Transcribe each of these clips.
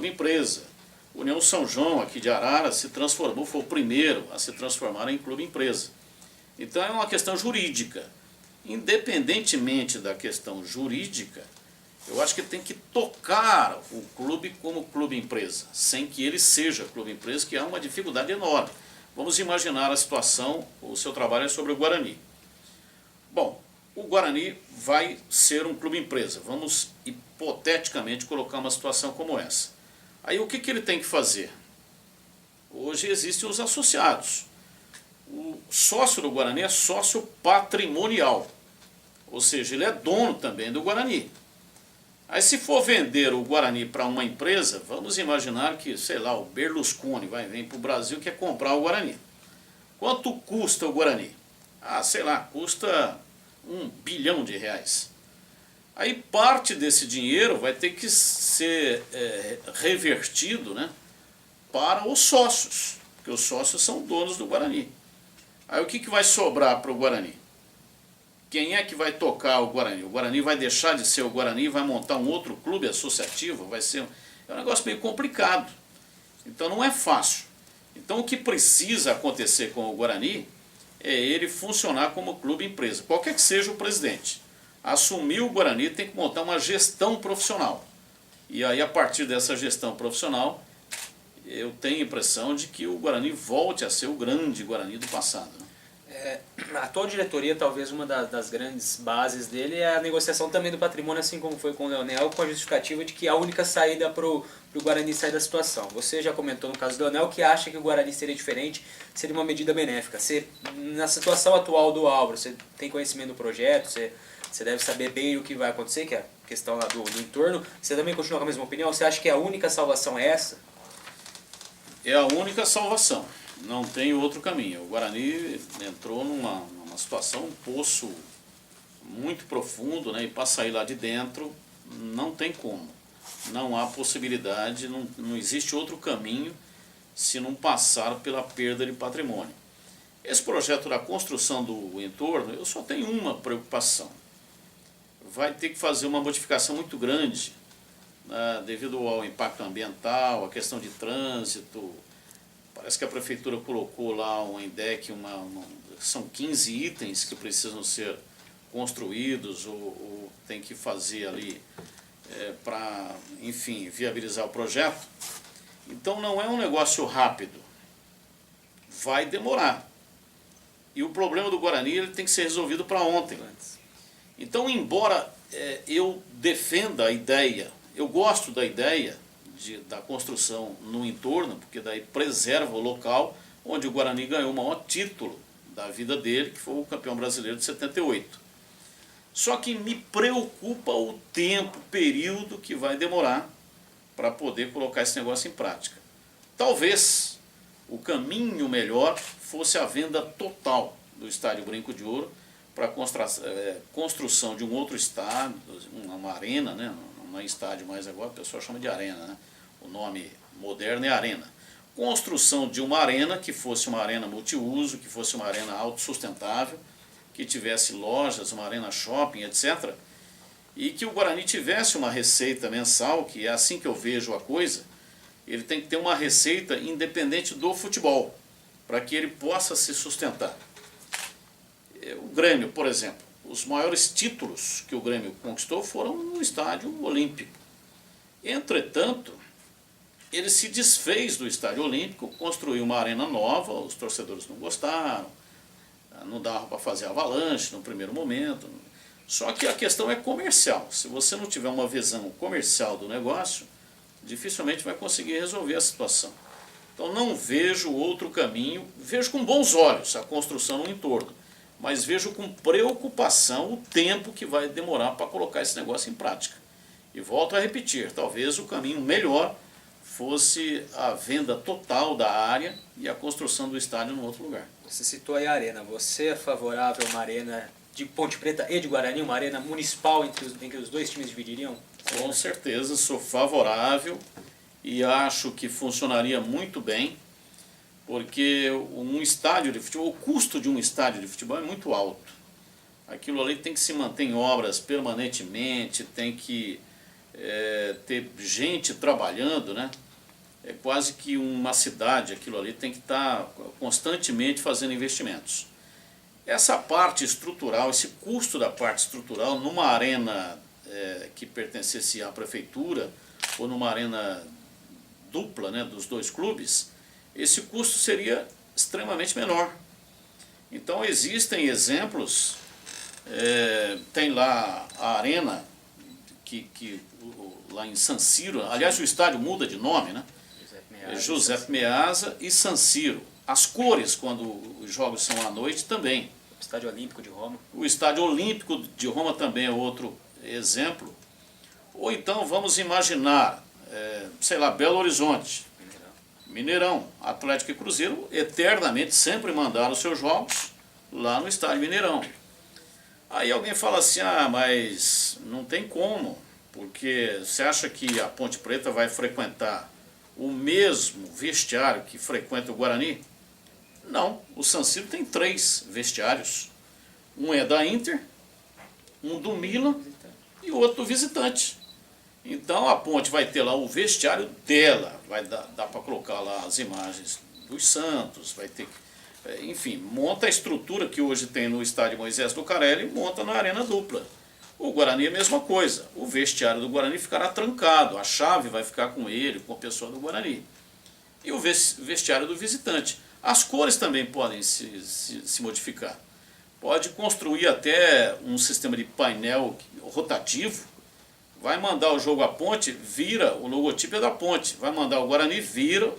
clube empresa. União São João, aqui de Arara, se transformou, foi o primeiro a se transformar em clube empresa. Então é uma questão jurídica. Independentemente da questão jurídica, eu acho que tem que tocar o clube como clube empresa, sem que ele seja clube empresa, que há uma dificuldade enorme. Vamos imaginar a situação, o seu trabalho é sobre o Guarani. Bom, o Guarani vai ser um clube empresa. Vamos hipoteticamente colocar uma situação como essa. Aí o que ele tem que fazer? Hoje existem os associados. O sócio do Guarani é sócio patrimonial, ou seja, ele é dono também do Guarani. Aí se for vender o Guarani para uma empresa, vamos imaginar que, sei lá, o Berlusconi vem para o Brasil e quer comprar o Guarani. Quanto custa o Guarani? Ah, sei lá, custa R$1 bilhão. Aí parte desse dinheiro vai ter que ser revertido, né, para os sócios, porque os sócios são donos do Guarani. Aí o que vai sobrar para o Guarani? Quem é que vai tocar o Guarani? O Guarani vai deixar de ser o Guarani e vai montar um outro clube associativo? É um negócio meio complicado. Então não é fácil. Então o que precisa acontecer com o Guarani é ele funcionar como clube empresa. Qualquer que seja o presidente. Assumir o Guarani tem que montar uma gestão profissional. E aí a partir dessa gestão profissional, eu tenho a impressão de que o Guarani volte a ser o grande Guarani do passado, né? A atual diretoria, talvez uma das grandes bases dele é a negociação também do patrimônio, assim como foi com o Leonel, com a justificativa de que a única saída para o Guarani sair da situação. Você já comentou no caso do Leonel que acha que o Guarani seria diferente, seria uma medida benéfica. Na situação atual do Álvaro, você tem conhecimento do projeto, você deve saber bem o que vai acontecer, que é a questão lá do entorno. Você também continua com a mesma opinião? Você acha que a única salvação é essa? É a única salvação. Não tem outro caminho. O Guarani entrou numa situação, um poço muito profundo, né? E para sair lá de dentro não tem como. Não há possibilidade, não existe outro caminho se não passar pela perda de patrimônio. Esse projeto da construção do entorno, eu só tenho uma preocupação. Vai ter que fazer uma modificação muito grande, né, devido ao impacto ambiental, a questão de trânsito. Parece que a prefeitura colocou lá um INDEC, são 15 itens que precisam ser construídos ou tem que fazer ali para, enfim, viabilizar o projeto. Então não é um negócio rápido, vai demorar. E o problema do Guarani ele tem que ser resolvido para ontem. Então, embora eu defenda a ideia, eu gosto da ideia da construção no entorno, porque daí preserva o local onde o Guarani ganhou o maior título da vida dele, que foi o campeão brasileiro de 78. Só que me preocupa o tempo, o período que vai demorar para poder colocar esse negócio em prática. Talvez o caminho melhor fosse a venda total do estádio Brinco de Ouro para a construção de um outro estádio, uma arena, né? Não é estádio mais agora, o pessoal chama de arena, né? O nome moderno é arena. Construção de uma arena que fosse uma arena multiuso, que fosse uma arena autossustentável, que tivesse lojas, uma arena shopping, etc. E que o Guarani tivesse uma receita mensal, que é assim que eu vejo a coisa, ele tem que ter uma receita independente do futebol, para que ele possa se sustentar. O Grêmio, por exemplo, os maiores títulos que o Grêmio conquistou foram no estádio olímpico. Entretanto, ele se desfez do estádio olímpico, construiu uma arena nova, os torcedores não gostaram, não dava para fazer avalanche no primeiro momento. Só que a questão é comercial. Se você não tiver uma visão comercial do negócio, dificilmente vai conseguir resolver a situação. Então não vejo outro caminho, vejo com bons olhos a construção no entorno, mas vejo com preocupação o tempo que vai demorar para colocar esse negócio em prática. E volto a repetir, talvez o caminho melhor fosse a venda total da área e a construção do estádio em outro lugar. Você citou aí a arena. Você é favorável a uma arena de Ponte Preta e de Guarani, uma arena municipal em que os dois times dividiriam? Com certeza, sou favorável e acho que funcionaria muito bem, porque um estádio de futebol, o custo de um estádio de futebol é muito alto. Aquilo ali tem que se manter em obras permanentemente, tem que ter gente trabalhando, né? É quase que uma cidade, aquilo ali tem que estar constantemente fazendo investimentos. Essa parte estrutural, esse custo da parte estrutural, numa arena que pertencesse à prefeitura, ou numa arena dupla, né, dos dois clubes, esse custo seria extremamente menor. Então existem exemplos, tem lá a arena, lá em San Siro, aliás o estádio muda de nome, né? Giuseppe Meazza e San Siro. As cores, quando os jogos são à noite, também. O Estádio Olímpico de Roma. O Estádio Olímpico de Roma também é outro exemplo. Ou então vamos imaginar, sei lá, Belo Horizonte, Mineirão, Atlético e Cruzeiro eternamente sempre mandaram os seus jogos lá no Estádio Mineirão. Aí alguém fala assim, mas não tem como, porque você acha que a Ponte Preta vai frequentar o mesmo vestiário que frequenta o Guarani? Não, o San Siro tem 3 vestiários. Um é da Inter, um do Milan e o outro do visitante. Então a Ponte vai ter lá o vestiário dela, vai dar para colocar lá as imagens dos Santos, vai ter enfim, monta a estrutura que hoje tem no estádio Moisés Lucarelli e monta na arena dupla. O Guarani é a mesma coisa, o vestiário do Guarani ficará trancado, a chave vai ficar com ele, com a pessoa do Guarani. E o vestiário do visitante. As cores também podem se modificar. Pode construir até um sistema de painel rotativo, vai mandar o jogo à Ponte, vira, o logotipo é da Ponte, vai mandar o Guarani, vira.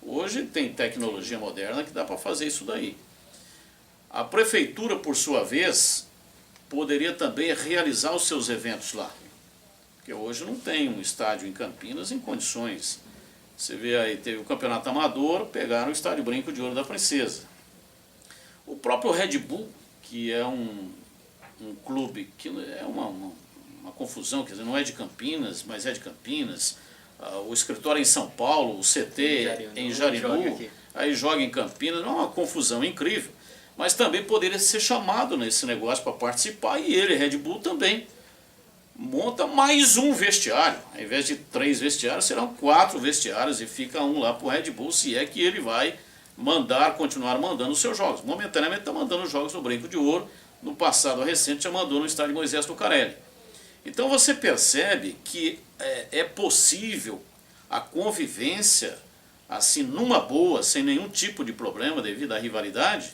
Hoje tem tecnologia moderna que dá para fazer isso daí. A prefeitura, por sua vez, poderia também realizar os seus eventos lá. Porque hoje não tem um estádio em Campinas em condições. Você vê aí, teve o Campeonato Amador, pegaram o Estádio Brinco de Ouro da Princesa. O próprio Red Bull, que é um clube que é uma confusão, quer dizer, não é de Campinas, mas é de Campinas. O escritório é em São Paulo, o CT em Jarimu, aí joga em Campinas, é uma confusão incrível. Mas também poderia ser chamado nesse negócio para participar, e ele, Red Bull, também monta mais um vestiário. Ao invés de 3 vestiários, serão 4 vestiários e fica um lá para o Red Bull, se é que ele vai continuar mandando os seus jogos. Momentaneamente está mandando os jogos no Brinco de Ouro, no passado recente já mandou no estádio Moisés Lucarelli. Então você percebe que é possível a convivência assim numa boa, sem nenhum tipo de problema devido à rivalidade,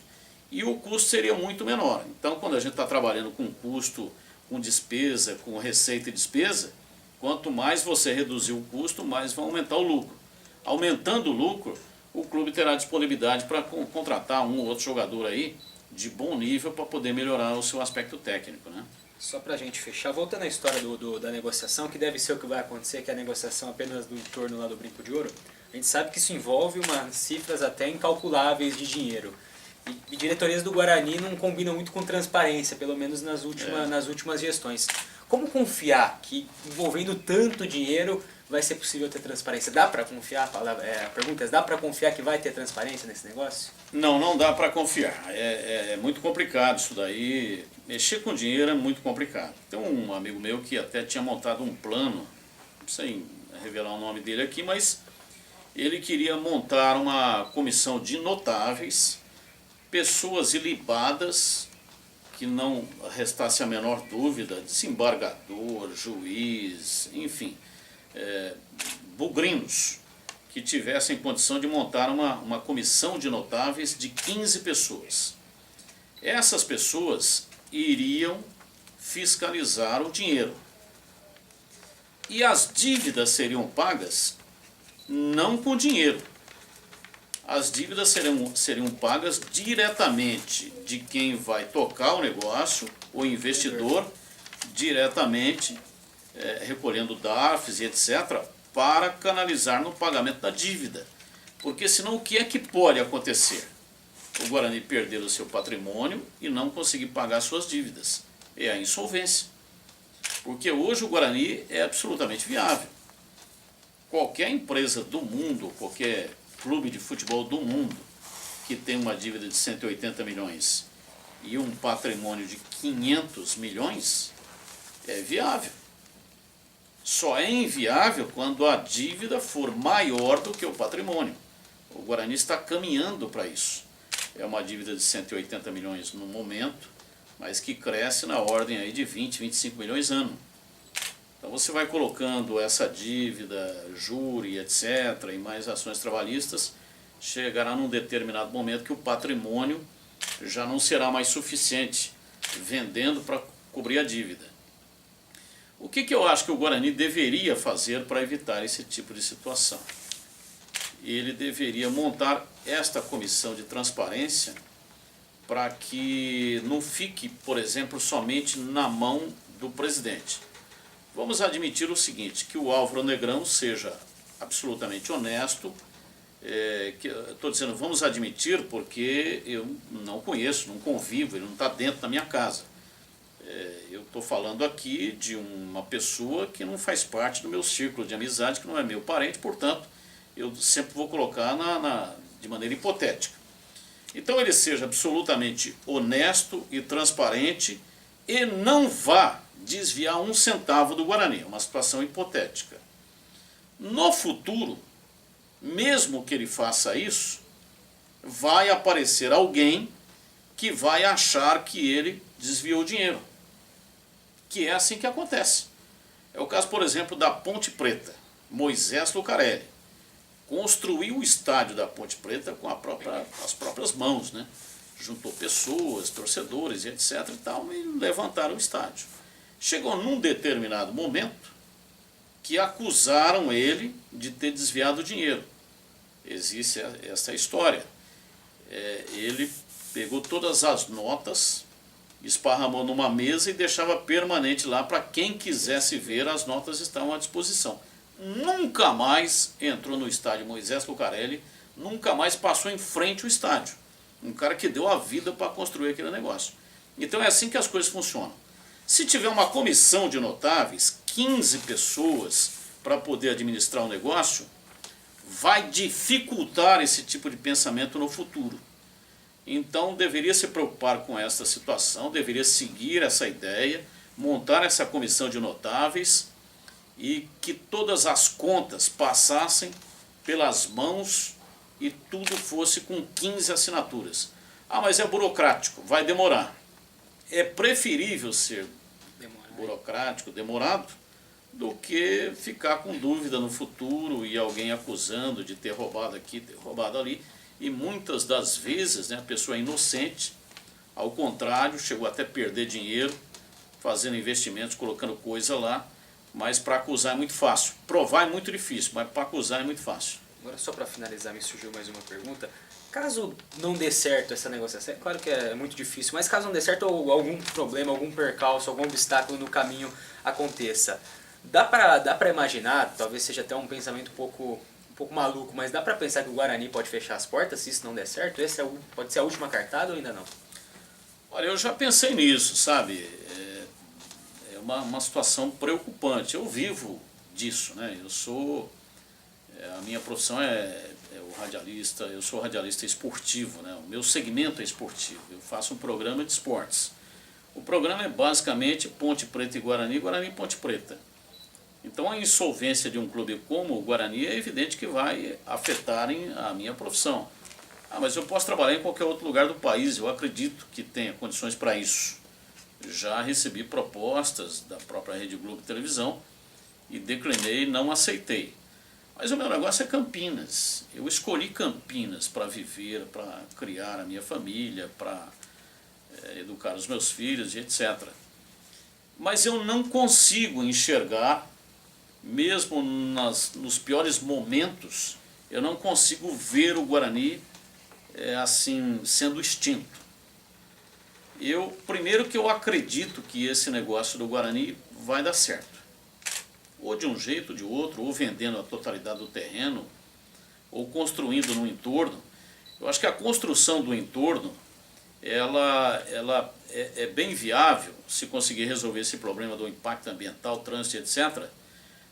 e o custo seria muito menor. Então quando a gente está trabalhando com custo, com despesa, com receita e despesa, quanto mais você reduzir o custo, mais vai aumentar o lucro. Aumentando o lucro, o clube terá disponibilidade para contratar um ou outro jogador aí de bom nível para poder melhorar o seu aspecto técnico, né? Só para a gente fechar, voltando à história da negociação, que deve ser o que vai acontecer, que é a negociação apenas do entorno lá do Brinco de Ouro, a gente sabe que isso envolve umas cifras até incalculáveis de dinheiro. E diretorias do Guarani não combinam muito com transparência, pelo menos nas últimas gestões. Como confiar que envolvendo tanto dinheiro vai ser possível ter transparência? Dá para confiar? A pergunta é, dá para confiar que vai ter transparência nesse negócio? Não, não dá para confiar. É muito complicado isso daí. Mexer com dinheiro é muito complicado. Tem um amigo meu que até tinha montado um plano, sem revelar o nome dele aqui, mas ele queria montar uma comissão de notáveis, pessoas ilibadas, que não restasse a menor dúvida, desembargador, juiz, enfim, bugrinos, que tivessem condição de montar uma comissão de notáveis de 15 pessoas. Essas pessoas iriam fiscalizar o dinheiro. E as dívidas seriam pagas não com dinheiro. As dívidas seriam pagas diretamente de quem vai tocar o negócio, o investidor, diretamente recolhendo DARFs e etc., para canalizar no pagamento da dívida. Porque senão o que é que pode acontecer? O Guarani perder o seu patrimônio e não conseguir pagar suas dívidas. É a insolvência. Porque hoje o Guarani é absolutamente viável. Qualquer empresa do mundo, qualquer clube de futebol do mundo que tem uma dívida de 180 milhões e um patrimônio de 500 milhões é viável. Só é inviável quando a dívida for maior do que o patrimônio. O Guarani está caminhando para isso. É uma dívida de 180 milhões no momento, mas que cresce na ordem aí de 20, 25 milhões ano. Então você vai colocando essa dívida, júri, etc., e mais ações trabalhistas, chegará num determinado momento que o patrimônio já não será mais suficiente, vendendo para cobrir a dívida. O que eu acho que o Guarani deveria fazer para evitar esse tipo de situação? Ele deveria montar esta comissão de transparência para que não fique, por exemplo, somente na mão do presidente. Vamos admitir o seguinte, que o Álvaro Negrão seja absolutamente honesto, estou dizendo vamos admitir porque eu não conheço, não convivo, ele não está dentro da minha casa. Eu estou falando aqui de uma pessoa que não faz parte do meu círculo de amizade, que não é meu parente, portanto, eu sempre vou colocar de maneira hipotética. Então ele seja absolutamente honesto e transparente e não vá desviar um centavo do Guarani, é uma situação hipotética. No futuro, mesmo que ele faça isso, vai aparecer alguém que vai achar que ele desviou o dinheiro. Que é assim que acontece. É o caso, por exemplo, da Ponte Preta. Moisés Lucarelli construiu o estádio da Ponte Preta com as próprias mãos, né? Juntou pessoas, torcedores e etc. e tal, e levantaram o estádio. Chegou num determinado momento que acusaram ele de ter desviado o dinheiro. Existe essa história. Ele pegou todas as notas, esparramou numa mesa e deixava permanente lá para quem quisesse ver, as notas estavam à disposição. Nunca mais entrou no estádio Moisés Lucarelli, nunca mais passou em frente ao estádio. Um cara que deu a vida para construir aquele negócio. Então é assim que as coisas funcionam. Se tiver uma comissão de notáveis, 15 pessoas para poder administrar o negócio, vai dificultar esse tipo de pensamento no futuro. Então deveria se preocupar com essa situação, deveria seguir essa ideia, montar essa comissão de notáveis e que todas as contas passassem pelas mãos e tudo fosse com 15 assinaturas. Ah, mas é burocrático, vai demorar. É preferível ser burocrático, demorado, do que ficar com dúvida no futuro e alguém acusando de ter roubado aqui, ter roubado ali. E muitas das vezes, né, a pessoa é inocente, ao contrário, chegou até a perder dinheiro, fazendo investimentos, colocando coisa lá, mas para acusar é muito fácil. Provar é muito difícil, mas para acusar é muito fácil. Agora, só para finalizar, me surgiu mais uma pergunta. Caso não dê certo essa negociação, é claro que é muito difícil, mas caso não dê certo ou algum problema, algum percalço, algum obstáculo no caminho aconteça, dá para imaginar, talvez seja até um pensamento um pouco maluco, mas dá para pensar que o Guarani pode fechar as portas se isso não der certo? Pode ser a última cartada ou ainda não? Olha, eu já pensei nisso, sabe? É uma situação preocupante. Eu vivo disso, né? A minha profissão é o radialista, eu sou radialista esportivo, né? O meu segmento é esportivo, eu faço um programa de esportes. O programa é basicamente Ponte Preta e Guarani, Guarani e Ponte Preta. Então a insolvência de um clube como o Guarani é evidente que vai afetar a minha profissão. Ah, mas eu posso trabalhar em qualquer outro lugar do país, eu acredito que tenha condições para isso. Já recebi propostas da própria Rede Globo Televisão e declinei, não aceitei. Mas o meu negócio é Campinas. Eu escolhi Campinas para viver, para criar a minha família, para educar os meus filhos e etc. Mas eu não consigo enxergar, mesmo nos piores momentos, eu não consigo ver o Guarani assim, sendo extinto. Primeiro que eu acredito que esse negócio do Guarani vai dar certo. Ou de um jeito ou de outro, ou vendendo a totalidade do terreno, ou construindo no entorno. Eu acho que a construção do entorno, ela é bem viável se conseguir resolver esse problema do impacto ambiental, trânsito, etc.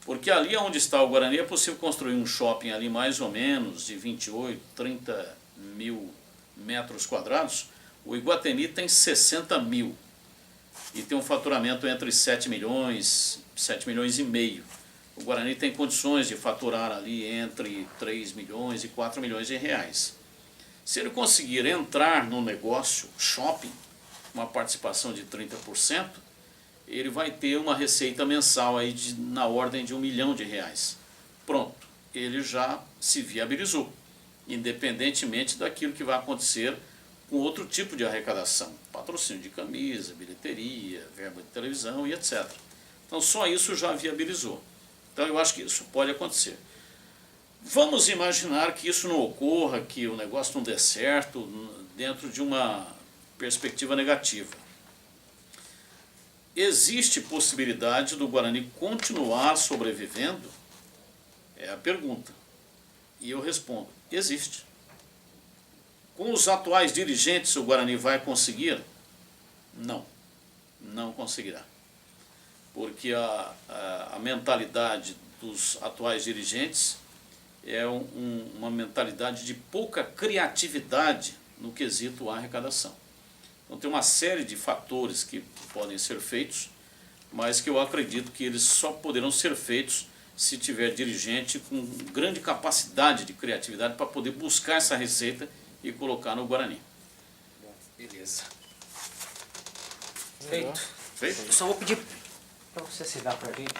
Porque ali onde está o Guarani é possível construir um shopping ali mais ou menos de 28, 30 mil metros quadrados. O Iguatemi tem 60 mil e tem um faturamento entre 7 milhões e meio. o Guarani tem condições de faturar ali entre 3 milhões e 4 milhões de reais. Se ele conseguir entrar no negócio shopping, uma participação de 30%, ele vai ter uma receita mensal aí na ordem de 1 milhão de reais. Pronto, ele já se viabilizou, independentemente daquilo que vai acontecer com outro tipo de arrecadação, patrocínio de camisa, bilheteria, verba de televisão e etc. Então só isso já viabilizou. Então eu acho que isso pode acontecer. Vamos imaginar que isso não ocorra, que o negócio não dê certo dentro de uma perspectiva negativa. Existe possibilidade do Guarani continuar sobrevivendo? É a pergunta. E eu respondo, existe. Com os atuais dirigentes, o Guarani vai conseguir? Não, não conseguirá. Porque a mentalidade dos atuais dirigentes é uma mentalidade de pouca criatividade no quesito arrecadação. Então tem uma série de fatores que podem ser feitos, mas que eu acredito que eles só poderão ser feitos se tiver dirigente com grande capacidade de criatividade para poder buscar essa receita e colocar no Guarani. Beleza. Feito. Feito? Eu só vou pedir para você assinar para a gente.